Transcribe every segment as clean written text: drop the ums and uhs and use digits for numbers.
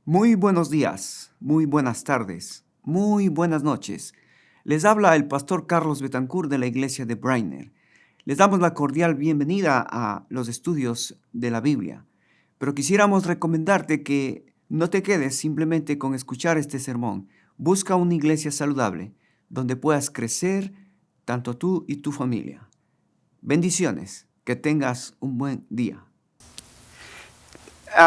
Muy buenos días, muy buenas tardes, muy buenas noches. Les habla el pastor Carlos Betancourt de la iglesia de Brainer. Les damos la cordial bienvenida a los estudios de la Biblia, pero quisiéramos recomendarte que no te quedes simplemente con escuchar este sermón. Busca una iglesia saludable donde puedas crecer tanto tú y tu familia. Bendiciones, que tengas un buen día.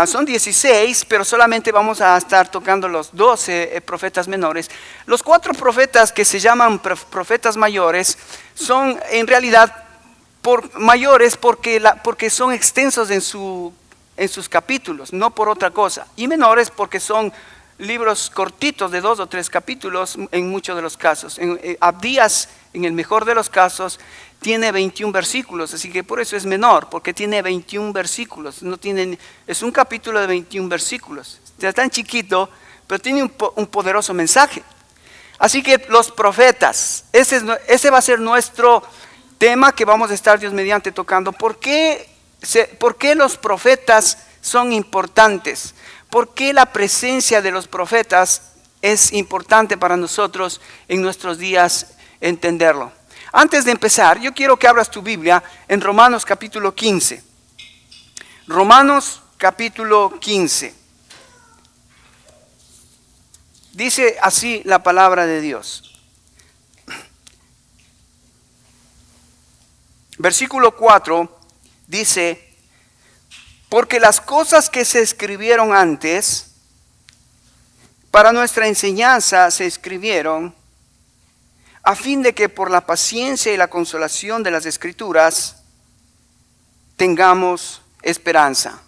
Son 16, pero solamente vamos a estar tocando los 12 profetas menores. Los 4 profetas que se llaman profetas mayores son en realidad mayores porque son extensos en sus capítulos, no por otra cosa. Y menores porque son libros cortitos de 2 o 3 capítulos en muchos de los casos. Abdías, en el mejor de los casos, tiene 21 versículos, así que por eso es menor, porque tiene 21 versículos. Es un capítulo de 21 versículos. Es tan chiquito, pero tiene un poderoso mensaje. Así que los profetas, ese va a ser nuestro tema que vamos a estar Dios mediante tocando. ¿Por qué los profetas son importantes? ¿Por qué la presencia de los profetas es importante para nosotros en nuestros días entenderlo? Antes de empezar, yo quiero que abras tu Biblia en Romanos capítulo 15. Romanos capítulo 15. Dice así la palabra de Dios. Versículo 4 dice: porque las cosas que se escribieron antes, para nuestra enseñanza se escribieron, a fin de que por la paciencia y la consolación de las Escrituras tengamos esperanza.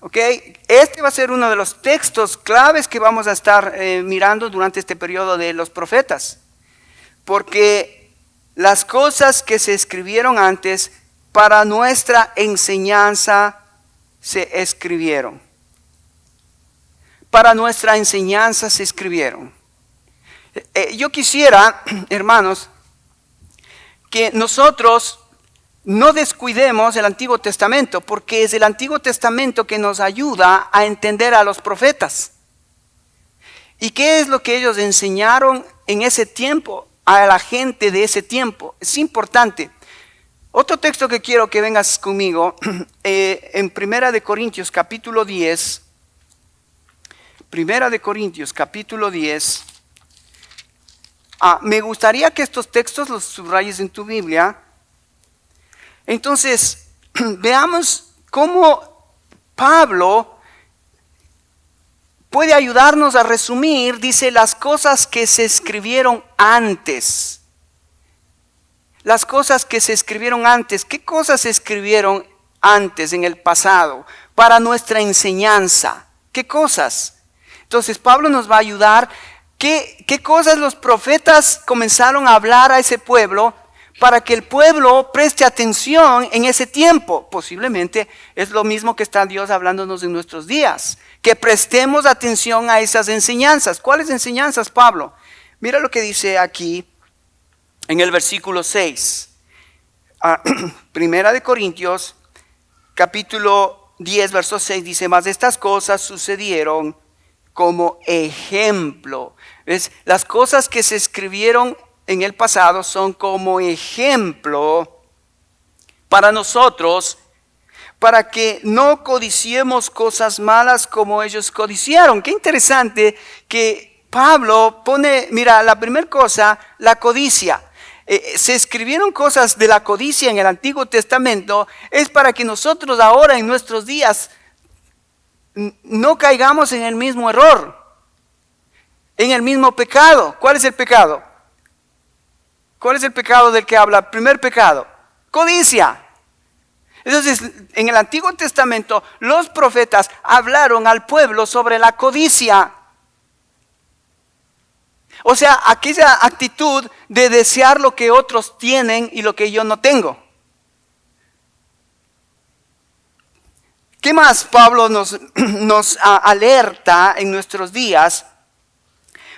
¿Ok? Este va a ser uno de los textos claves que vamos a estar mirando durante este periodo de los profetas. Porque las cosas que se escribieron antes, para nuestra enseñanza se escribieron. Para nuestra enseñanza se escribieron. Yo quisiera, hermanos, que nosotros no descuidemos el Antiguo Testamento, porque es el Antiguo Testamento que nos ayuda a entender a los profetas. ¿Y qué es lo que ellos enseñaron en ese tiempo a la gente de ese tiempo? Es importante. Otro texto que quiero que vengas conmigo, en Primera de Corintios capítulo 10. Primera de Corintios capítulo 10. Me gustaría que estos textos los subrayes en tu Biblia. Entonces, veamos cómo Pablo puede ayudarnos a resumir. Dice, las cosas que se escribieron antes. Las cosas que se escribieron antes. ¿Qué cosas se escribieron antes, en el pasado, para nuestra enseñanza? ¿Qué cosas? Entonces, Pablo nos va a ayudar. ¿Qué cosas los profetas comenzaron a hablar a ese pueblo para que el pueblo preste atención en ese tiempo? Posiblemente es lo mismo que está Dios hablándonos en nuestros días, que prestemos atención a esas enseñanzas. ¿Cuáles enseñanzas, Pablo? Mira lo que dice aquí en el versículo 6. Primera de Corintios, capítulo 10, verso 6, dice: mas estas cosas sucedieron como ejemplo. ¿Ves? Las cosas que se escribieron en el pasado son como ejemplo para nosotros, para que no codiciemos cosas malas como ellos codiciaron. Qué interesante que Pablo pone, mira, la primera cosa, la codicia. Se escribieron cosas de la codicia en el Antiguo Testamento, es para que nosotros ahora en nuestros días no caigamos en el mismo error, en el mismo pecado. ¿Cuál es el pecado? ¿Cuál es el pecado del que habla? Primer pecado, codicia. Entonces, en el Antiguo Testamento, los profetas hablaron al pueblo sobre la codicia. O sea, aquella actitud de desear lo que otros tienen y lo que yo no tengo. ¿Qué más Pablo nos alerta en nuestros días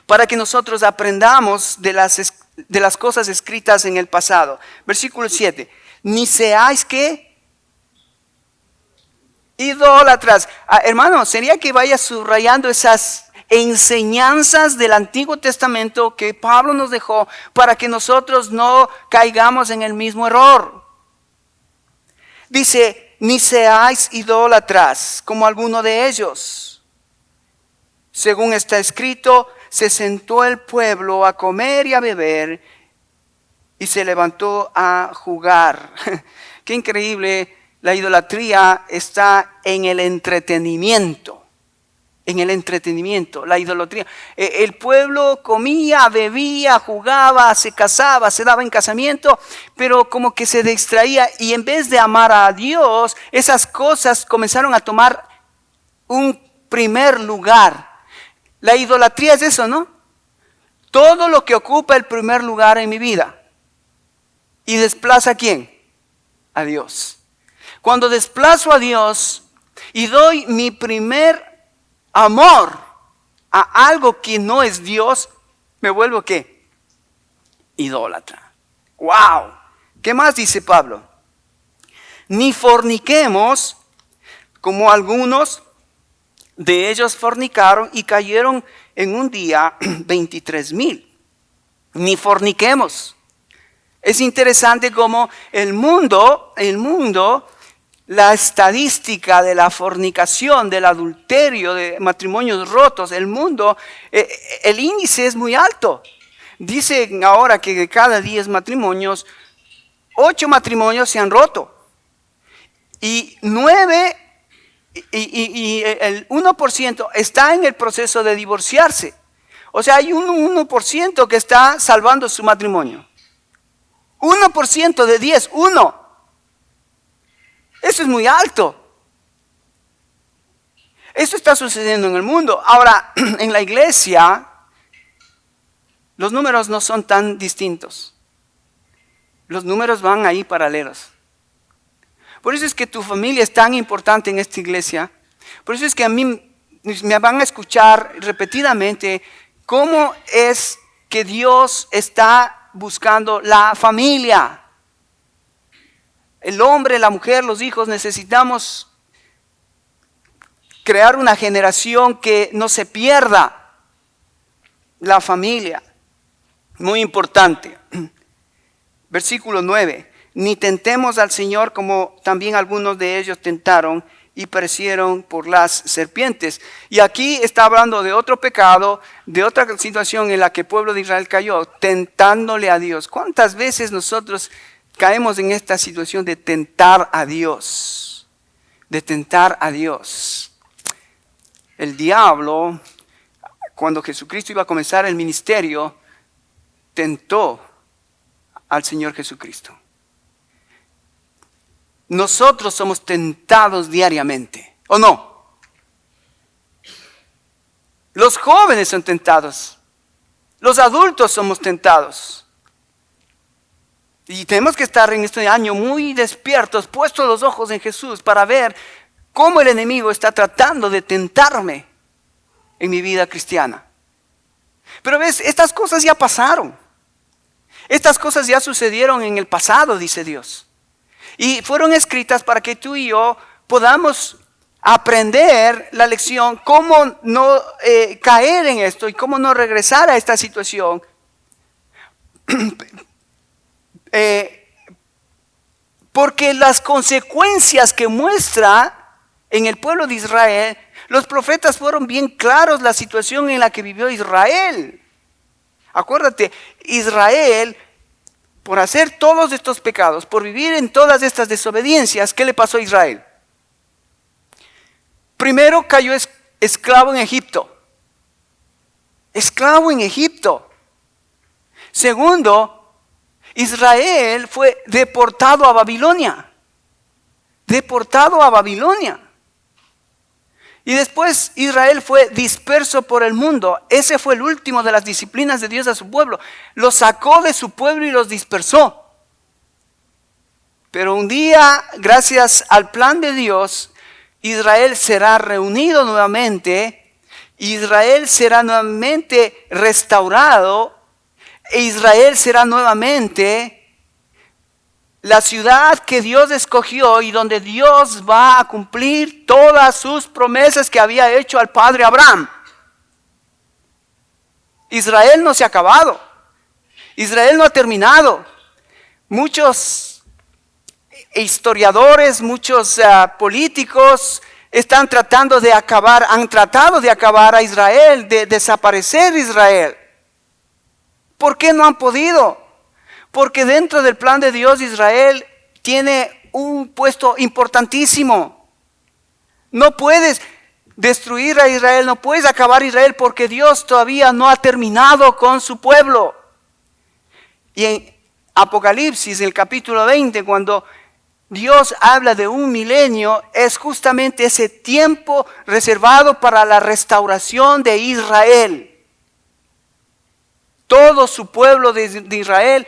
para que nosotros aprendamos de las cosas escritas en el pasado? Versículo 7. Ni seáis, ¿qué? idólatras. Hermano, sería que vaya subrayando esas enseñanzas del Antiguo Testamento que Pablo nos dejó para que nosotros no caigamos en el mismo error. Dice, ni seáis idólatras como alguno de ellos. Según está escrito, se sentó el pueblo a comer y a beber y se levantó a jugar. Qué increíble, la idolatría está en el entretenimiento. En el entretenimiento, la idolatría. El pueblo comía, bebía, jugaba, se casaba, se daba en casamiento, pero como que se distraía y en vez de amar a Dios, esas cosas comenzaron a tomar un primer lugar. La idolatría es eso, ¿no? Todo lo que ocupa el primer lugar en mi vida. ¿Y desplaza a quién? A Dios. Cuando desplazo a Dios y doy mi primer amor a algo que no es Dios, me vuelvo ¿qué? Idólatra. ¡Wow! ¿Qué más dice Pablo? Ni forniquemos como algunos de ellos fornicaron y cayeron en un día 23,000. Ni forniquemos. Es interesante cómo el mundo, la estadística de la fornicación, del adulterio, de matrimonios rotos, el mundo, el índice es muy alto. Dicen ahora que de cada 10 matrimonios, 8 matrimonios se han roto. Y 9, y el 1% está en el proceso de divorciarse. O sea, hay un 1% que está salvando su matrimonio. 1% de 10, 1. Eso es muy alto. Esto está sucediendo en el mundo. Ahora, en la iglesia, los números no son tan distintos. Los números van ahí paralelos. Por eso es que tu familia es tan importante en esta iglesia. Por eso es que a mí me van a escuchar repetidamente cómo es que Dios está buscando la familia. El hombre, la mujer, los hijos, necesitamos crear una generación que no se pierda. La familia, muy importante. Versículo 9. Ni tentemos al Señor como también algunos de ellos tentaron y perecieron por las serpientes. Y aquí está hablando de otro pecado, de otra situación en la que el pueblo de Israel cayó, tentándole a Dios. ¿Cuántas veces nosotros caemos en esta situación de tentar a Dios? De tentar a Dios. El diablo, cuando Jesucristo iba a comenzar el ministerio, tentó al Señor Jesucristo. Nosotros somos tentados diariamente, ¿o no? Los jóvenes son tentados. Los adultos somos tentados. Y tenemos que estar en este año muy despiertos, puestos los ojos en Jesús para ver cómo el enemigo está tratando de tentarme en mi vida cristiana. Pero ves, estas cosas ya pasaron. Estas cosas ya sucedieron en el pasado, dice Dios. Y fueron escritas para que tú y yo podamos aprender la lección, cómo no caer en esto y cómo no regresar a esta situación. Porque las consecuencias que muestra en el pueblo de Israel, los profetas fueron bien claros la situación en la que vivió Israel. Acuérdate, Israel, por hacer todos estos pecados, por vivir en todas estas desobediencias, ¿qué le pasó a Israel? Primero cayó esclavo en Egipto. Esclavo en Egipto. Segundo, Israel fue deportado a Babilonia. Deportado a Babilonia. Y después Israel fue disperso por el mundo. Ese fue el último de las disciplinas de Dios a su pueblo. Los sacó de su pueblo y los dispersó. Pero un día, gracias al plan de Dios, Israel será reunido nuevamente. Israel será nuevamente restaurado. E Israel será nuevamente la ciudad que Dios escogió y donde Dios va a cumplir todas sus promesas que había hecho al padre Abraham. Israel no se ha acabado. Israel no ha terminado. Muchos historiadores, muchos políticos han tratado de acabar a Israel, de desaparecer Israel. ¿Por qué no han podido? Porque dentro del plan de Dios Israel tiene un puesto importantísimo. No puedes destruir a Israel, no puedes acabar a Israel porque Dios todavía no ha terminado con su pueblo. Y en Apocalipsis, el capítulo 20, cuando Dios habla de un milenio, es justamente ese tiempo reservado para la restauración de Israel. Todo su pueblo de Israel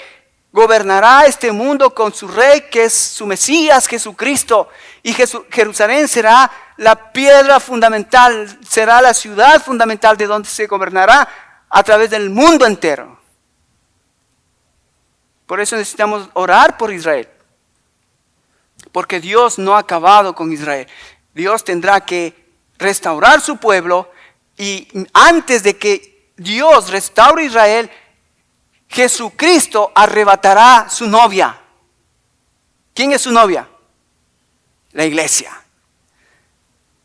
gobernará este mundo con su rey, que es su Mesías, Jesucristo. Y Jerusalén será la piedra fundamental, será la ciudad fundamental de donde se gobernará a través del mundo entero. Por eso necesitamos orar por Israel. Porque Dios no ha acabado con Israel. Dios tendrá que restaurar su pueblo, y antes de que Dios restaure Israel, Jesucristo arrebatará su novia. ¿Quién es su novia? La iglesia.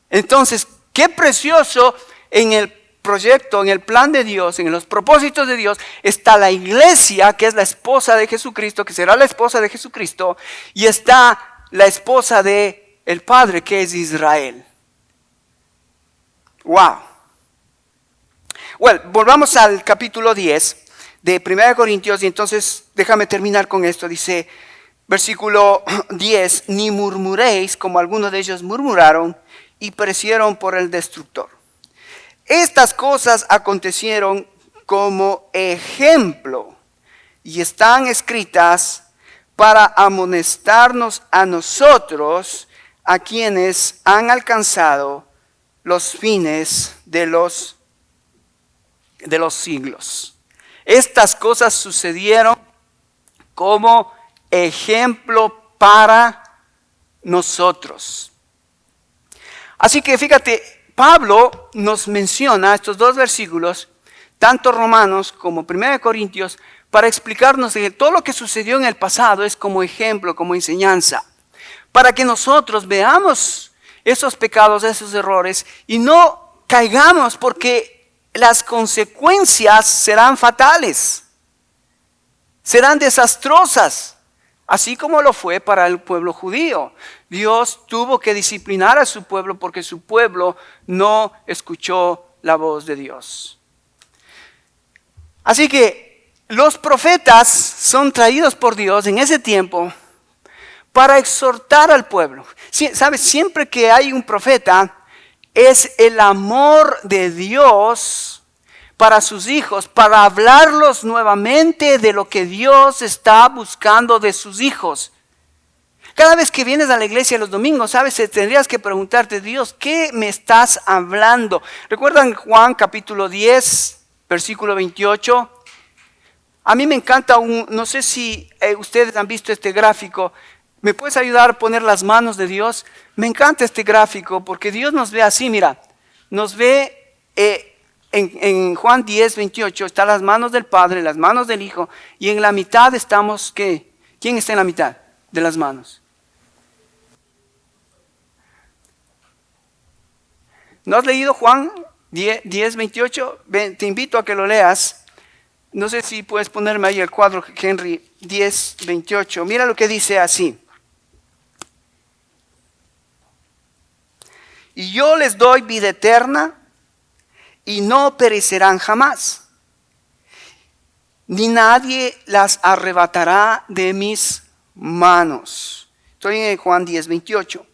Entonces, qué precioso en el proyecto, en el plan de Dios, en los propósitos de Dios, está la iglesia, que es la esposa de Jesucristo, que será la esposa de Jesucristo, y está la esposa de el Padre, que es Israel. Wow. Bueno, volvamos al capítulo 10 de 1 Corintios, y entonces déjame terminar con esto. Dice, versículo 10, ni murmuréis como algunos de ellos murmuraron y perecieron por el destructor. Estas cosas acontecieron como ejemplo y están escritas para amonestarnos a nosotros, a quienes han alcanzado los fines de los siglos. Estas cosas sucedieron como ejemplo para nosotros. Así que fíjate, Pablo nos menciona estos dos versículos, tanto Romanos como 1 Corintios, para explicarnos que todo lo que sucedió en el pasado es como ejemplo, como enseñanza, para que nosotros veamos esos pecados, esos errores, y no caigamos, porque las consecuencias serán fatales, serán desastrosas, así como lo fue para el pueblo judío. Dios tuvo que disciplinar a su pueblo porque su pueblo no escuchó la voz de Dios. Así que los profetas son traídos por Dios en ese tiempo para exhortar al pueblo. ¿Sabes? Siempre que hay un profeta, es el amor de Dios para sus hijos, para hablarlos nuevamente de lo que Dios está buscando de sus hijos. Cada vez que vienes a la iglesia los domingos, ¿sabes? Tendrías que preguntarte, Dios, ¿qué me estás hablando? ¿Recuerdan Juan capítulo 10, versículo 28? A mí me encanta no sé si ustedes han visto este gráfico. ¿Me puedes ayudar a poner las manos de Dios? Me encanta este gráfico porque Dios nos ve así, mira. Nos ve en Juan 10, 28, están las manos del Padre, las manos del Hijo, y en la mitad estamos, ¿qué? ¿Quién está en la mitad de las manos? ¿No has leído Juan 10, 28? Ven, te invito a que lo leas. No sé si puedes ponerme ahí el cuadro, Henry, 10, 28. Mira lo que dice así. Y yo les doy vida eterna y no perecerán jamás, ni nadie las arrebatará de mis manos. Estoy en Juan 10, 28,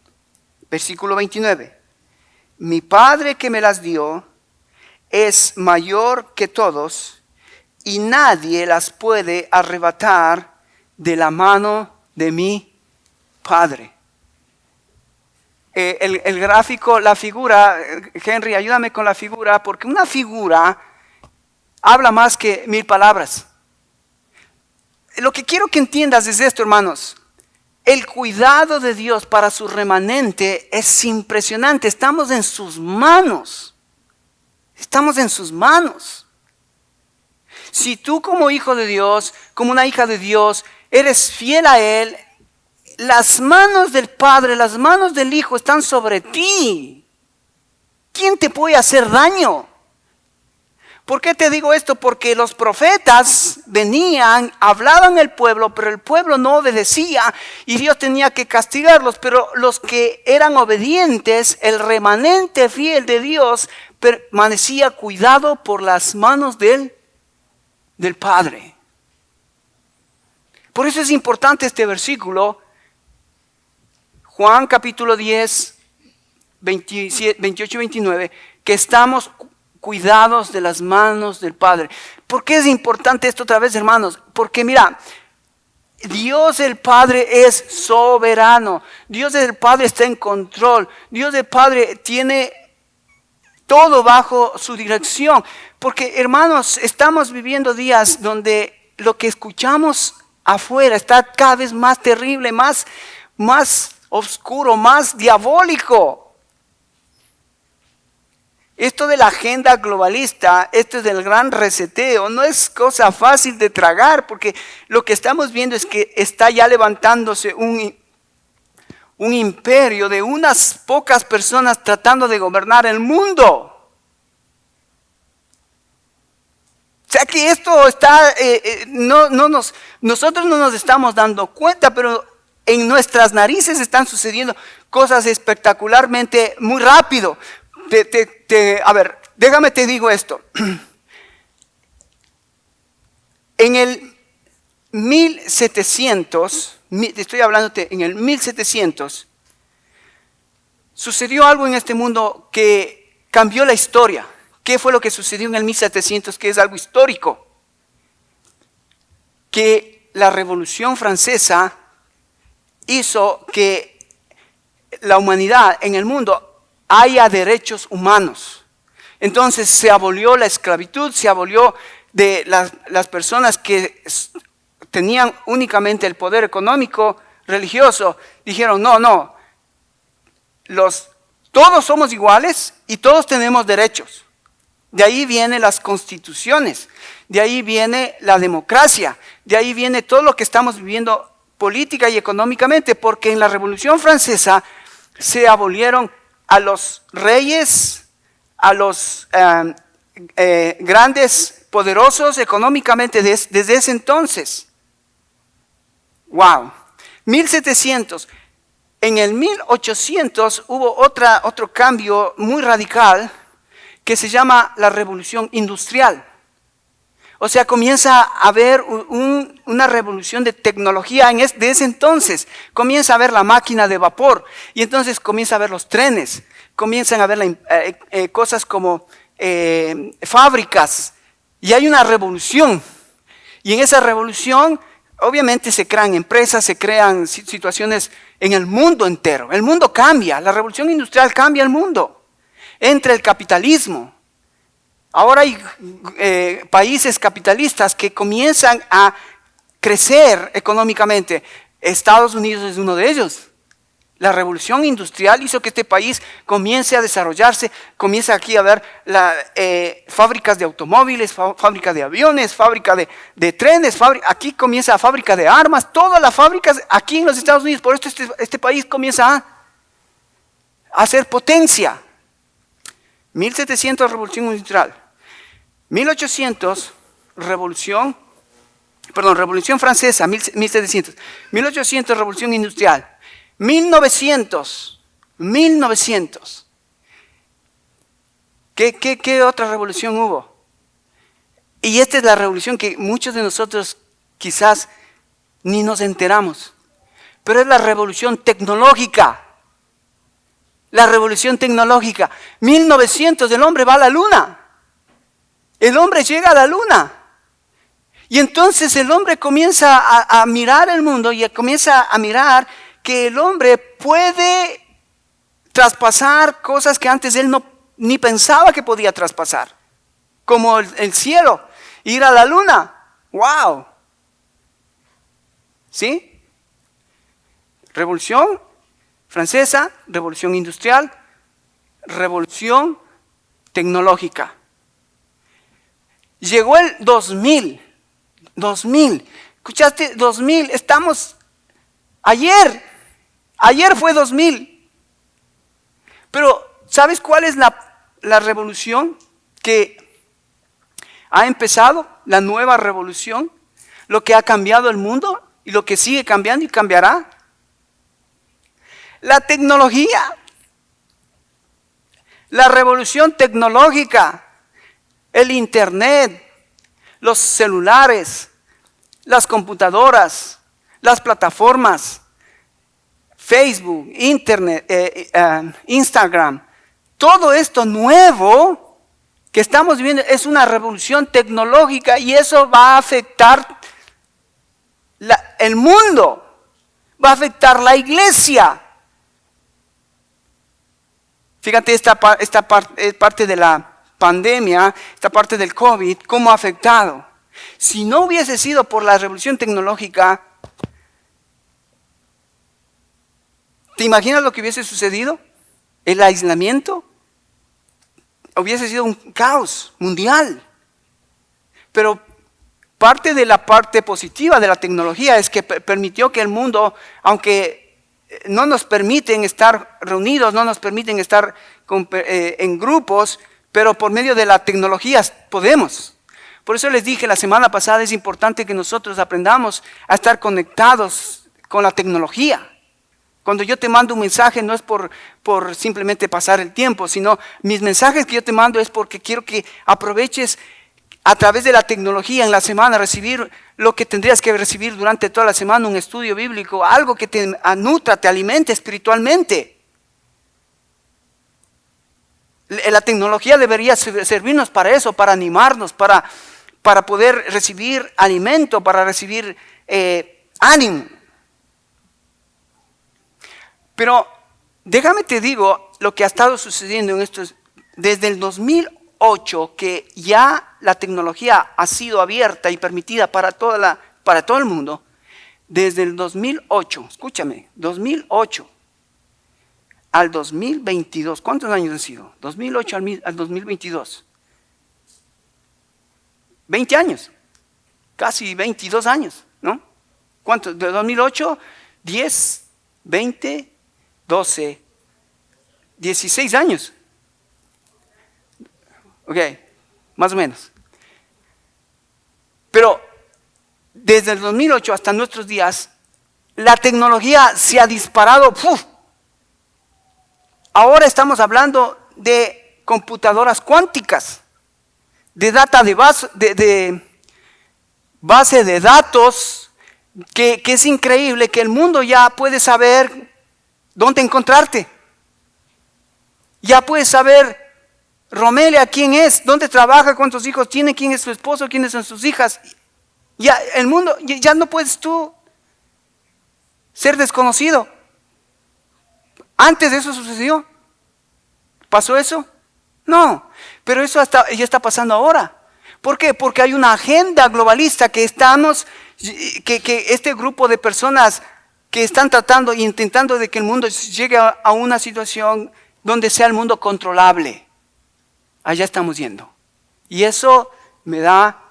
versículo 29. Mi Padre que me las dio es mayor que todos y nadie las puede arrebatar de la mano de mi Padre. El gráfico, la figura, Henry, ayúdame con la figura, porque una figura habla más que 1000 palabras. Lo que quiero que entiendas es esto, hermanos. el cuidado de Dios para su remanente es impresionante. Estamos en sus manos. Estamos en sus manos. Si tú como hijo de Dios, como una hija de Dios, eres fiel a Él, las manos del Padre, las manos del Hijo están sobre ti. ¿Quién te puede hacer daño? ¿Por qué te digo esto? Porque los profetas venían, hablaban al pueblo, pero el pueblo no obedecía y Dios tenía que castigarlos. Pero los que eran obedientes, el remanente fiel de Dios, permanecía cuidado por las manos del Padre. Por eso es importante este versículo, Juan capítulo 10, 28 y 29, que estamos cuidados de las manos del Padre. ¿Por qué es importante esto otra vez, hermanos? Porque mira, Dios el Padre es soberano. Dios el Padre está en control. Dios el Padre tiene todo bajo su dirección. Porque, hermanos, estamos viviendo días donde lo que escuchamos afuera está cada vez más terrible, más oscuro, más diabólico. Esto de la agenda globalista, esto del gran reseteo, no es cosa fácil de tragar, porque lo que estamos viendo es que está ya levantándose un imperio de unas pocas personas tratando de gobernar el mundo. O sea que esto está, nosotros no nos estamos dando cuenta, pero en nuestras narices están sucediendo cosas espectacularmente muy rápido. A ver, déjame te digo esto. En el 1700, estoy hablándote en el 1700, sucedió algo en este mundo que cambió la historia. ¿Qué fue lo que sucedió en el 1700? Que es algo histórico. Que la Revolución Francesa hizo que la humanidad en el mundo haya derechos humanos. Entonces se abolió la esclavitud, se abolió de las personas que tenían únicamente el poder económico, religioso. Dijeron, no, todos somos iguales y todos tenemos derechos. De ahí vienen las constituciones, de ahí viene la democracia, de ahí viene todo lo que estamos viviendo política y económicamente, porque en la Revolución Francesa se abolieron a los reyes, a los grandes, poderosos económicamente desde ese entonces. ¡Wow! 1700. En el 1800 hubo otro cambio muy radical que se llama la Revolución Industrial. O sea, comienza a haber una revolución de tecnología de ese entonces. Comienza a haber la máquina de vapor y entonces comienza a ver los trenes. Comienzan a ver cosas como fábricas y hay una revolución. Y en esa revolución obviamente se crean empresas, se crean situaciones en el mundo entero. El mundo cambia, la revolución industrial cambia el mundo. Entra el capitalismo. Ahora hay países capitalistas que comienzan a crecer económicamente. Estados Unidos es uno de ellos. La revolución industrial hizo que este país comience a desarrollarse, comienza aquí a haber fábricas de automóviles, fábricas de aviones, fábrica de trenes, aquí comienza la fábrica de armas, todas las fábricas aquí en los Estados Unidos. Por esto este país comienza a ser potencia. 1700 revolución industrial. 1800 revolución francesa, 1700. 1800 revolución industrial. 1900. ¿Qué otra revolución hubo? Y esta es la revolución que muchos de nosotros quizás ni nos enteramos. Pero es la revolución tecnológica. La revolución tecnológica. 1900, el hombre va a la luna. El hombre llega a la luna. Y entonces el hombre comienza a mirar el mundo y comienza a mirar que el hombre puede traspasar cosas que antes él ni pensaba que podía traspasar. Como el cielo, ir a la luna. ¡Wow! ¿Sí? Revolución Francesa, Revolución Industrial, Revolución Tecnológica. Llegó el 2000. ¿Escuchaste? 2000. Estamos ayer fue 2000. Pero ¿sabes cuál es la revolución que ha empezado? La nueva revolución, lo que ha cambiado el mundo y lo que sigue cambiando y cambiará. La tecnología, la revolución tecnológica, el internet, los celulares, las computadoras, las plataformas, Facebook, internet, Instagram, todo esto nuevo que estamos viviendo es una revolución tecnológica y eso va a afectar el mundo, va a afectar la iglesia. Fíjate esta parte de la pandemia, esta parte del COVID, cómo ha afectado. Si no hubiese sido por la revolución tecnológica, ¿te imaginas lo que hubiese sucedido? El aislamiento hubiese sido un caos mundial. Pero parte de la parte positiva de la tecnología es que permitió que el mundo, aunque no nos permiten estar reunidos, no nos permiten estar en grupos, pero por medio de la tecnología podemos. Por eso les dije la semana pasada, es importante que nosotros aprendamos a estar conectados con la tecnología. Cuando yo te mando un mensaje no es por simplemente pasar el tiempo, sino mis mensajes que yo te mando es porque quiero que aproveches a través de la tecnología en la semana, recibir lo que tendrías que recibir durante toda la semana, un estudio bíblico, algo que te nutra, te alimente espiritualmente. La tecnología debería servirnos para eso, para animarnos, para poder recibir alimento, para recibir ánimo. Pero déjame te digo lo que ha estado sucediendo en estos, desde el 2008, que ya la tecnología ha sido abierta y permitida para todo el mundo. Desde el 2008, escúchame, 2008 al 2022, ¿cuántos años han sido? 2008 al 2022. 20 años, casi 22 años, ¿no? ¿Cuántos? De 2008, 10, 20, 12, 16 años. Ok, más o menos. Pero desde el 2008 hasta nuestros días, la tecnología se ha disparado. ¡Puf! Ahora estamos hablando de computadoras cuánticas, de base de datos, que es increíble que el mundo ya puede saber dónde encontrarte. Ya puedes saber, Romelia, quién es, dónde trabaja, cuántos hijos tiene, quién es su esposo, quiénes son sus hijas. Ya el mundo, ya no puedes tú ser desconocido. Antes de eso sucedió. ¿Pasó eso? No, pero eso ya está pasando ahora. ¿Por qué? Porque hay una agenda globalista que este grupo de personas que están tratando e intentando de que el mundo llegue a una situación donde sea el mundo controlable. Allá estamos yendo. Y eso me da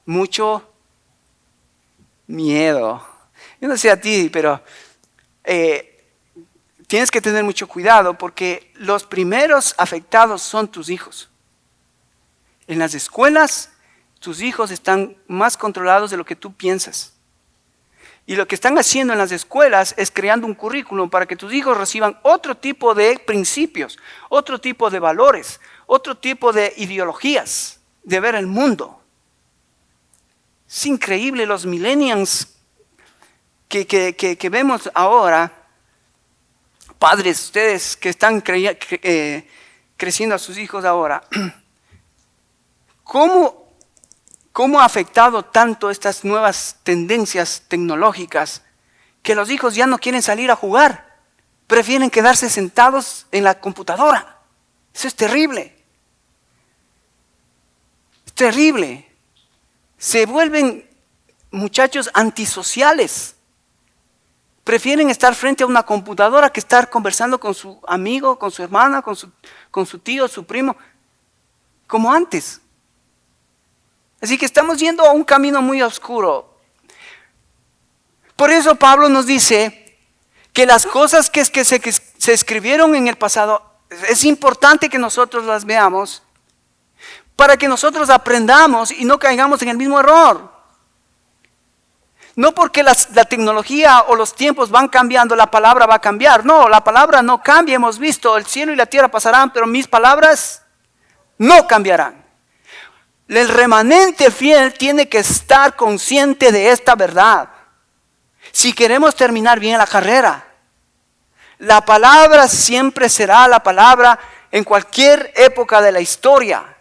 mucho miedo. Yo no sé a ti, pero tienes que tener mucho cuidado porque los primeros afectados son tus hijos. En las escuelas, tus hijos están más controlados de lo que tú piensas. Y lo que están haciendo en las escuelas es creando un currículum para que tus hijos reciban otro tipo de principios, otro tipo de valores, otro tipo de ideologías de ver el mundo. Es increíble los millennials que vemos ahora. Padres, ustedes que están creciendo a sus hijos ahora, ¿cómo ha afectado tanto estas nuevas tendencias tecnológicas que los hijos ya no quieren salir a jugar? Prefieren quedarse sentados en la computadora. Eso es terrible. Es terrible. Se vuelven muchachos antisociales. Prefieren estar frente a una computadora que estar conversando con su amigo, con su hermana, con su tío, su primo, como antes. Así que estamos yendo a un camino muy oscuro. Por eso Pablo nos dice que las cosas que se escribieron en el pasado, es importante que nosotros las veamos para que nosotros aprendamos y no caigamos en el mismo error. No porque la tecnología o los tiempos van cambiando, la palabra va a cambiar. No, la palabra no cambia. Hemos visto, el cielo y la tierra pasarán, pero mis palabras no cambiarán. El remanente fiel tiene que estar consciente de esta verdad. Si queremos terminar bien la carrera, la palabra siempre será la palabra en cualquier época de la historia.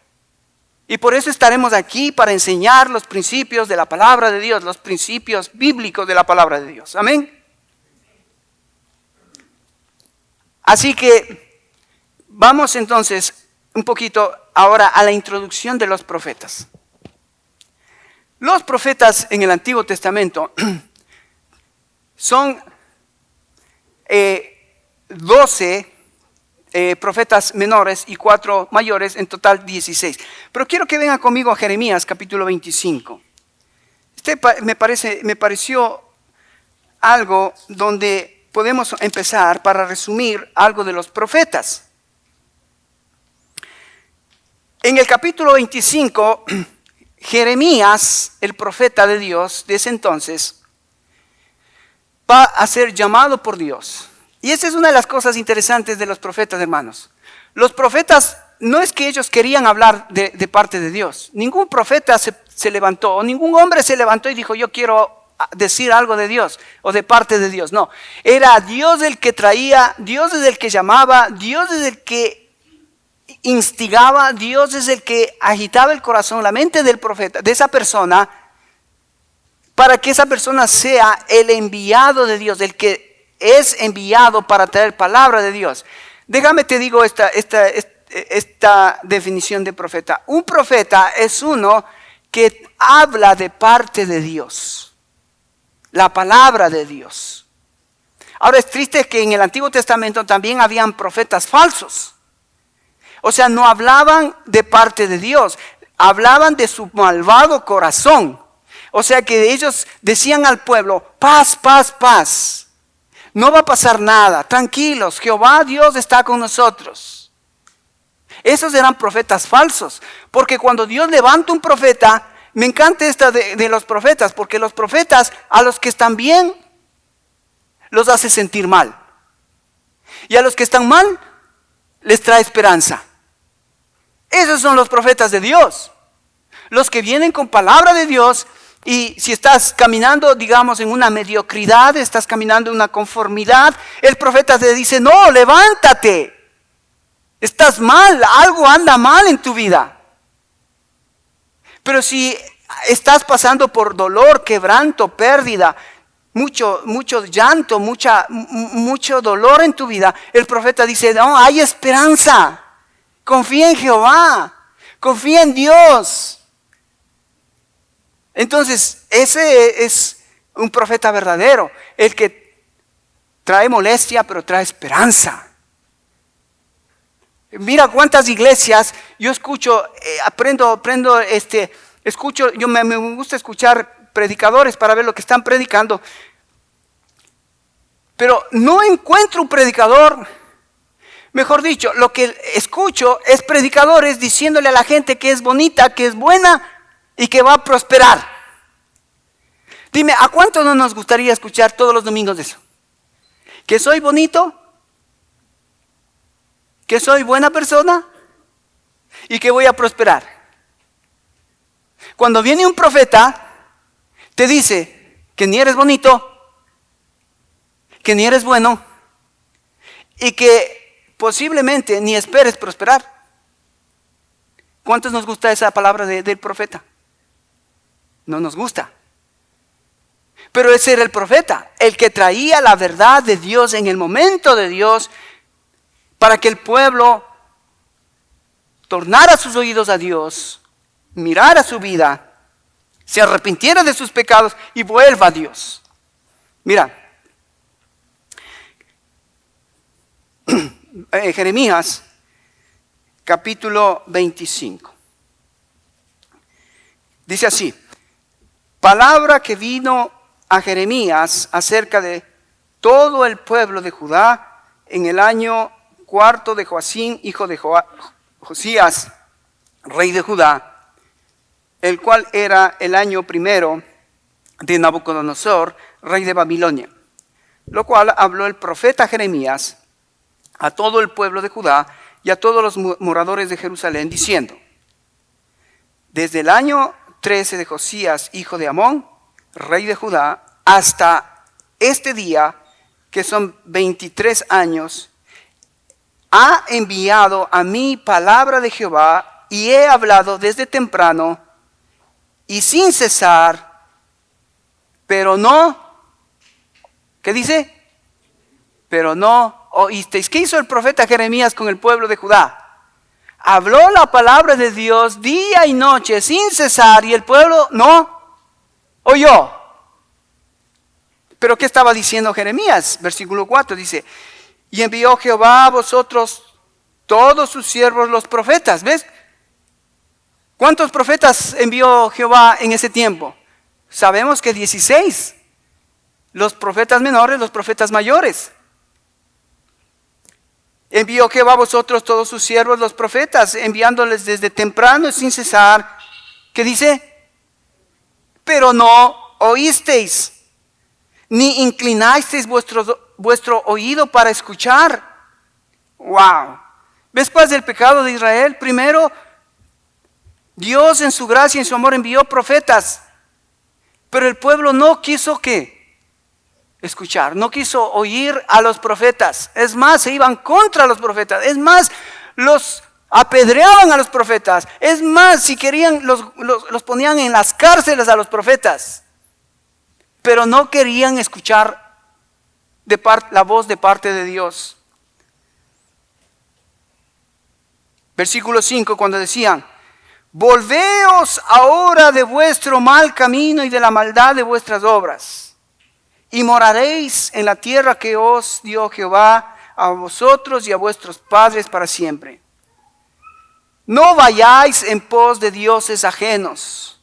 Y por eso estaremos aquí para enseñar los principios de la palabra de Dios, los principios bíblicos de la palabra de Dios. Amén. Así que vamos entonces un poquito ahora a la introducción de los profetas. Los profetas en el Antiguo Testamento son 12 profetas menores y 4 mayores, en total 16. Pero quiero que vengan conmigo a Jeremías capítulo 25. Me pareció algo donde podemos empezar para resumir algo de los profetas. En el capítulo 25, Jeremías, el profeta de Dios de ese entonces, va a ser llamado por Dios. Y esa es una de las cosas interesantes de los profetas, hermanos. Los profetas, no es que ellos querían hablar de parte de Dios. Ningún profeta se levantó, o ningún hombre se levantó y dijo, yo quiero decir algo de Dios, o de parte de Dios. No, era Dios el que traía, Dios es el que llamaba, Dios es el que instigaba, Dios es el que agitaba el corazón, la mente del profeta, de esa persona, para que esa persona sea el enviado de Dios, el que es enviado para traer palabra de Dios. Déjame te digo esta definición de profeta. Un profeta es uno que habla de parte de Dios, la palabra de Dios. Ahora es triste que en el Antiguo Testamento también habían profetas falsos. O sea, no hablaban de parte de Dios, hablaban de su malvado corazón. O sea que ellos decían al pueblo, paz, paz, paz. No va a pasar nada, tranquilos, Jehová Dios está con nosotros. Esos eran profetas falsos, porque cuando Dios levanta un profeta, me encanta esta de los profetas, porque los profetas a los que están bien, los hace sentir mal. Y a los que están mal, les trae esperanza. Esos son los profetas de Dios, los que vienen con palabra de Dios. Y si estás caminando, digamos, en una mediocridad, estás caminando en una conformidad, el profeta te dice, no, levántate. Estás mal, algo anda mal en tu vida. Pero si estás pasando por dolor, quebranto, pérdida, mucho llanto, mucho dolor en tu vida, el profeta dice, no, hay esperanza. Confía en Jehová, confía en Dios. Entonces, ese es un profeta verdadero, el que trae molestia, pero trae esperanza. Mira cuántas iglesias, yo escucho, escucho, me gusta escuchar predicadores para ver lo que están predicando, pero no encuentro un predicador, mejor dicho, lo que escucho es predicadores diciéndole a la gente que es bonita, que es buena, y que va a prosperar. Dime, ¿a cuánto no nos gustaría escuchar todos los domingos eso? Que soy bonito, que soy buena persona y que voy a prosperar. Cuando viene un profeta, te dice que ni eres bonito, que ni eres bueno y que posiblemente ni esperes prosperar. ¿Cuántos nos gusta esa palabra del profeta? No nos gusta. Pero ese era el profeta, el que traía la verdad de Dios en el momento de Dios para que el pueblo tornara sus oídos a Dios, mirara su vida, se arrepintiera de sus pecados y vuelva a Dios. Mira, Jeremías, capítulo 25. Dice así: palabra que vino a Jeremías acerca de todo el pueblo de Judá en el año cuarto de Joacim, hijo de Josías, rey de Judá, el cual era el año primero de Nabucodonosor, rey de Babilonia. Lo cual habló el profeta Jeremías a todo el pueblo de Judá y a todos los moradores de Jerusalén, diciendo: desde el año 13 de Josías, hijo de Amón, rey de Judá, hasta este día, que son 23 años, ha enviado a mí palabra de Jehová, y he hablado desde temprano y sin cesar, pero no, ¿qué dice? Pero no oísteis. ¿Qué hizo el profeta Jeremías con el pueblo de Judá? Habló la palabra de Dios día y noche sin cesar, y el pueblo no oyó. Pero ¿qué estaba diciendo Jeremías? Versículo 4 dice: y envió Jehová a vosotros todos sus siervos los profetas. ¿Ves? ¿Cuántos profetas envió Jehová en ese tiempo? Sabemos que 16. Los profetas menores, los profetas mayores. Envió Jehová a vosotros todos sus siervos los profetas, enviándoles desde temprano y sin cesar. ¿Qué dice? Pero no oísteis, ni inclinasteis vuestro oído para escuchar. Wow. ¿Ves cuál es el pecado de Israel? Primero, Dios en su gracia y en su amor envió profetas, pero el pueblo no quiso ¿qué? Escuchar, no quiso oír a los profetas. Es más, se iban contra los profetas. Es más, los apedreaban a los profetas. Es más, si querían, los ponían en las cárceles a los profetas. Pero no querían escuchar la voz de parte de Dios. Versículo 5, cuando decían: volveos ahora de vuestro mal camino y de la maldad de vuestras obras, y moraréis en la tierra que os dio Jehová a vosotros y a vuestros padres para siempre. No vayáis en pos de dioses ajenos,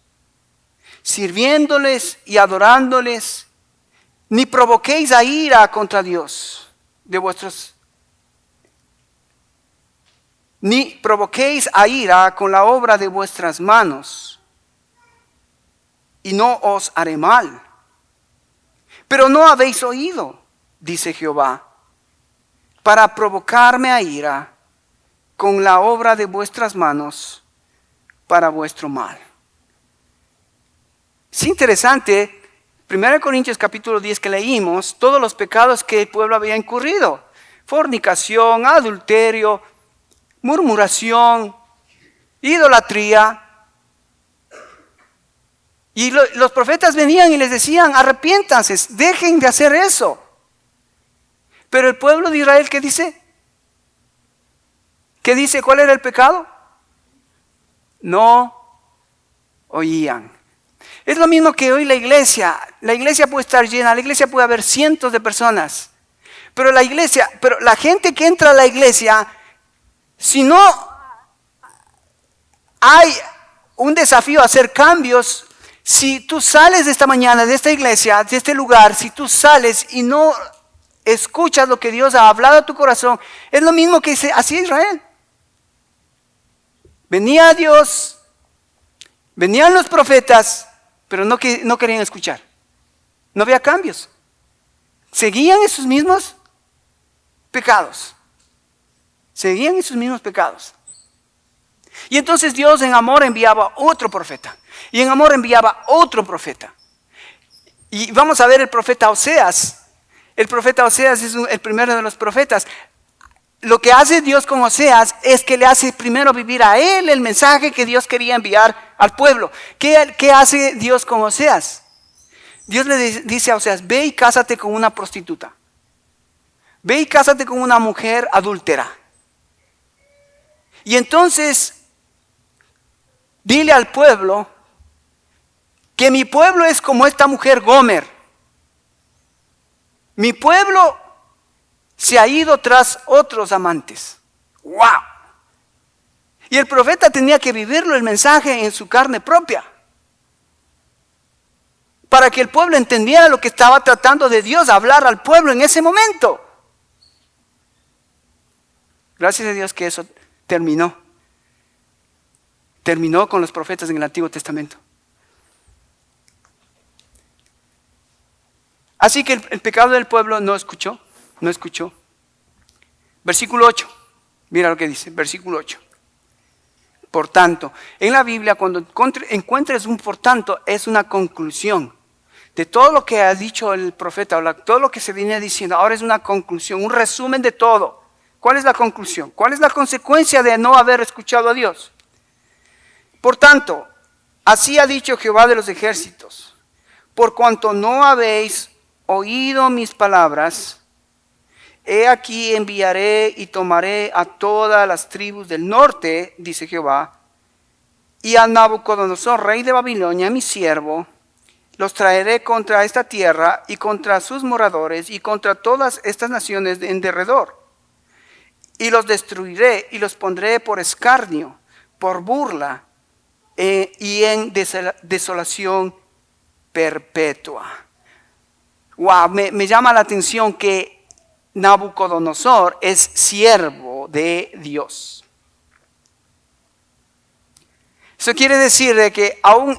sirviéndoles y adorándoles, ni provoquéis a ira contra Dios ni provoquéis a ira con la obra de vuestras manos, y no os haré mal. Pero no habéis oído, dice Jehová, para provocarme a ira con la obra de vuestras manos para vuestro mal. Es interesante, 1 Corintios capítulo 10 que leímos, todos los pecados que el pueblo había incurrido: fornicación, adulterio, murmuración, idolatría. Y los profetas venían y les decían: arrepiéntanse, dejen de hacer eso. Pero el pueblo de Israel, ¿qué dice? ¿Qué dice? ¿Cuál era el pecado? No oían. Es lo mismo que hoy la iglesia. La iglesia puede estar llena, la iglesia puede haber cientos de personas. Pero la gente que entra a la iglesia, si no hay un desafío a hacer cambios, si tú sales de esta mañana, de esta iglesia, de este lugar, si tú sales y no escuchas lo que Dios ha hablado a tu corazón, es lo mismo que hacía Israel. Venía Dios, venían los profetas, pero no querían escuchar. No había cambios. Seguían esos mismos pecados. Seguían esos mismos pecados. Y entonces Dios en amor enviaba otro profeta. Y en amor enviaba otro profeta. Y vamos a ver el profeta Oseas. El profeta Oseas es el primero de los profetas. Lo que hace Dios con Oseas es que le hace primero vivir a él el mensaje que Dios quería enviar al pueblo. ¿Qué hace Dios con Oseas? Dios le dice a Oseas: ve y cásate con una prostituta. Ve y cásate con una mujer adúltera. Y entonces dile al pueblo que mi pueblo es como esta mujer Gomer. Mi pueblo se ha ido tras otros amantes. ¡Wow! Y el profeta tenía que vivirlo, el mensaje, en su carne propia, para que el pueblo entendiera lo que estaba tratando de Dios hablar al pueblo en ese momento. Gracias a Dios que eso terminó. Terminó con los profetas en el Antiguo Testamento. Así que el pecado del pueblo no escuchó. Versículo 8. Mira lo que dice, versículo 8. Por tanto, en la Biblia cuando encuentres un por tanto es una conclusión de todo lo que ha dicho el profeta, o todo lo que se viene diciendo. Ahora es una conclusión, un resumen de todo. ¿Cuál es la conclusión? ¿Cuál es la consecuencia de no haber escuchado a Dios? Por tanto, así ha dicho Jehová de los ejércitos: por cuanto no habéis oído mis palabras, he aquí enviaré y tomaré a todas las tribus del norte, dice Jehová, y a Nabucodonosor, rey de Babilonia, mi siervo, los traeré contra esta tierra y contra sus moradores y contra todas estas naciones en derredor. Y los destruiré y los pondré por escarnio, por burla y en desolación perpetua. Wow, me llama la atención que Nabucodonosor es siervo de Dios. Eso quiere decir de que aún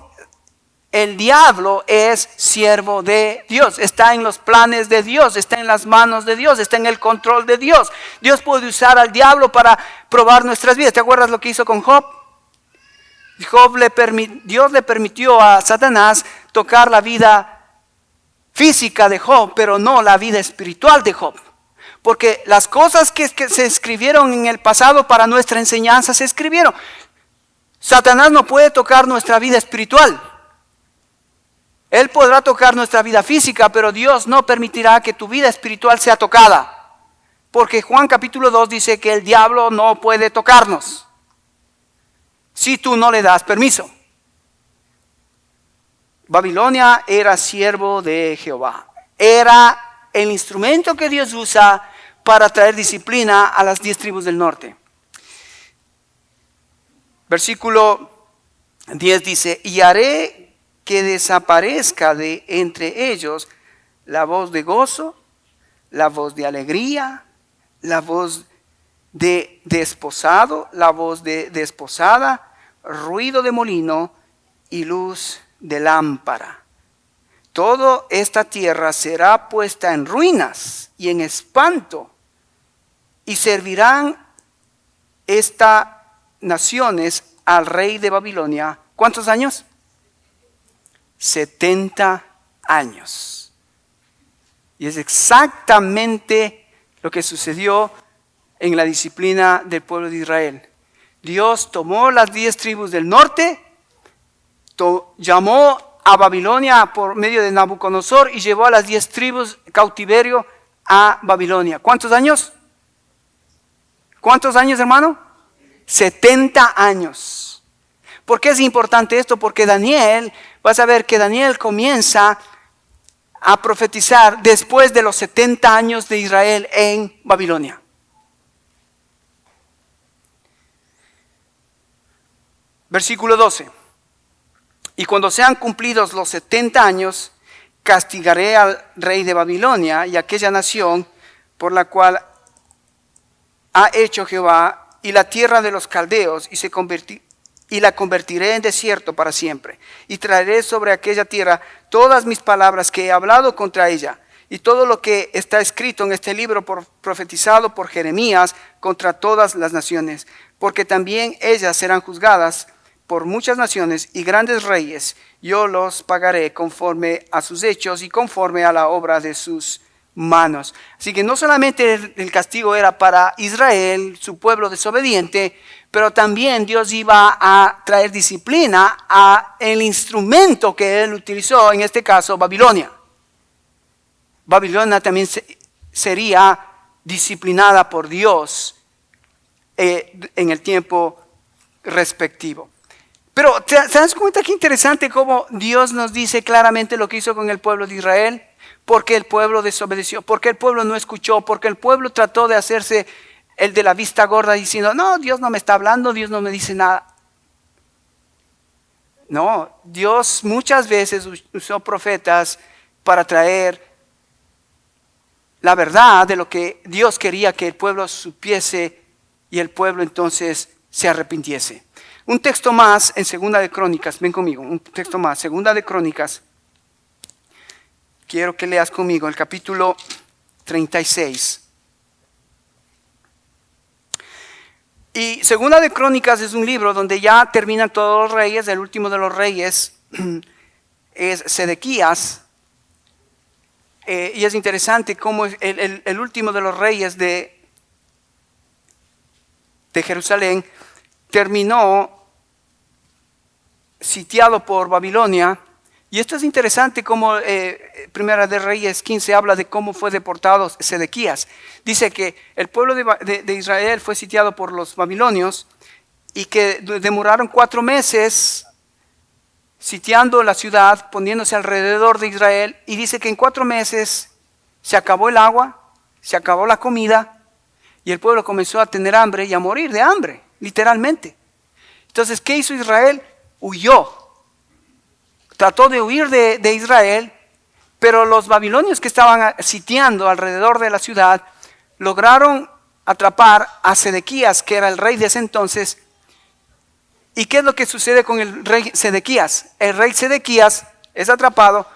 el diablo es siervo de Dios, está en los planes de Dios, está en las manos de Dios, está en el control de Dios. Dios puede usar al diablo para probar nuestras vidas. ¿Te acuerdas lo que hizo con Job? Dios le permitió a Satanás tocar la vida física de Job, pero no la vida espiritual de Job. Porque las cosas que se escribieron en el pasado para nuestra enseñanza se escribieron. Satanás no puede tocar nuestra vida espiritual. Él podrá tocar nuestra vida física, pero Dios no permitirá que tu vida espiritual sea tocada. Porque Juan capítulo 2 dice que el diablo no puede tocarnos si tú no le das permiso. Babilonia era siervo de Jehová. Era el instrumento que Dios usa para traer disciplina a las 10 tribus del norte. Versículo 10 dice: y haré que desaparezca de entre ellos la voz de gozo, la voz de alegría, la voz de desposado, la voz de desposada, ruido de molino y luz de lámpara. Toda esta tierra será puesta en ruinas y en espanto, y servirán estas naciones al rey de Babilonia. ¿Cuántos años? 70 años. Y es exactamente lo que sucedió en la disciplina del pueblo de Israel. Dios tomó las 10 tribus del norte, llamó a Babilonia por medio de Nabucodonosor y llevó a las 10 tribus cautiverio a Babilonia. ¿Cuántos años? ¿Cuántos años, hermano? 70 años. ¿Por qué es importante esto? Porque Daniel, vas a ver que Daniel comienza a profetizar después de los 70 años de Israel en Babilonia. Versículo 12. Y cuando sean cumplidos los 70 años, castigaré al rey de Babilonia y aquella nación por la cual ha hecho Jehová, y la tierra de los caldeos, y la convertiré en desierto para siempre. Y traeré sobre aquella tierra todas mis palabras que he hablado contra ella, y todo lo que está escrito en este libro profetizado por Jeremías contra todas las naciones, porque también ellas serán juzgadas por muchas naciones y grandes reyes. Yo los pagaré conforme a sus hechos y conforme a la obra de sus manos. Así que no solamente el castigo era para Israel, su pueblo desobediente, pero también Dios iba a traer disciplina a el instrumento que él utilizó, en este caso Babilonia. Babilonia también sería disciplinada por Dios en el tiempo respectivo. Pero ¿te das cuenta qué interesante cómo Dios nos dice claramente lo que hizo con el pueblo de Israel? Porque el pueblo desobedeció, porque el pueblo no escuchó, porque el pueblo trató de hacerse el de la vista gorda diciendo, no, Dios no me está hablando, Dios no me dice nada. No, Dios muchas veces usó profetas para traer la verdad de lo que Dios quería que el pueblo supiese y el pueblo entonces se arrepintiese. Un texto más en Segunda de Crónicas, ven conmigo, un texto más, Segunda de Crónicas. Quiero que leas conmigo el capítulo 36. Y Segunda de Crónicas es un libro donde ya terminan todos los reyes. El último de los reyes es Sedequías. Y es interesante cómo el último de los reyes de Jerusalén terminó sitiado por Babilonia. Y esto es interesante como Primera de Reyes 15 habla de cómo fue deportado Sedequías. Dice que el pueblo de Israel fue sitiado por los babilonios y que demoraron 4 meses sitiando la ciudad, poniéndose alrededor de Israel. Y dice que en 4 meses se acabó el agua, se acabó la comida y el pueblo comenzó a tener hambre y a morir de hambre, literalmente. Entonces, ¿qué hizo Israel? Huyó. Trató de huir de Israel, pero los babilonios que estaban sitiando alrededor de la ciudad lograron atrapar a Sedequías, que era el rey de ese entonces. ¿Y qué es lo que sucede con el rey Sedequías? El rey Sedequías es atrapado,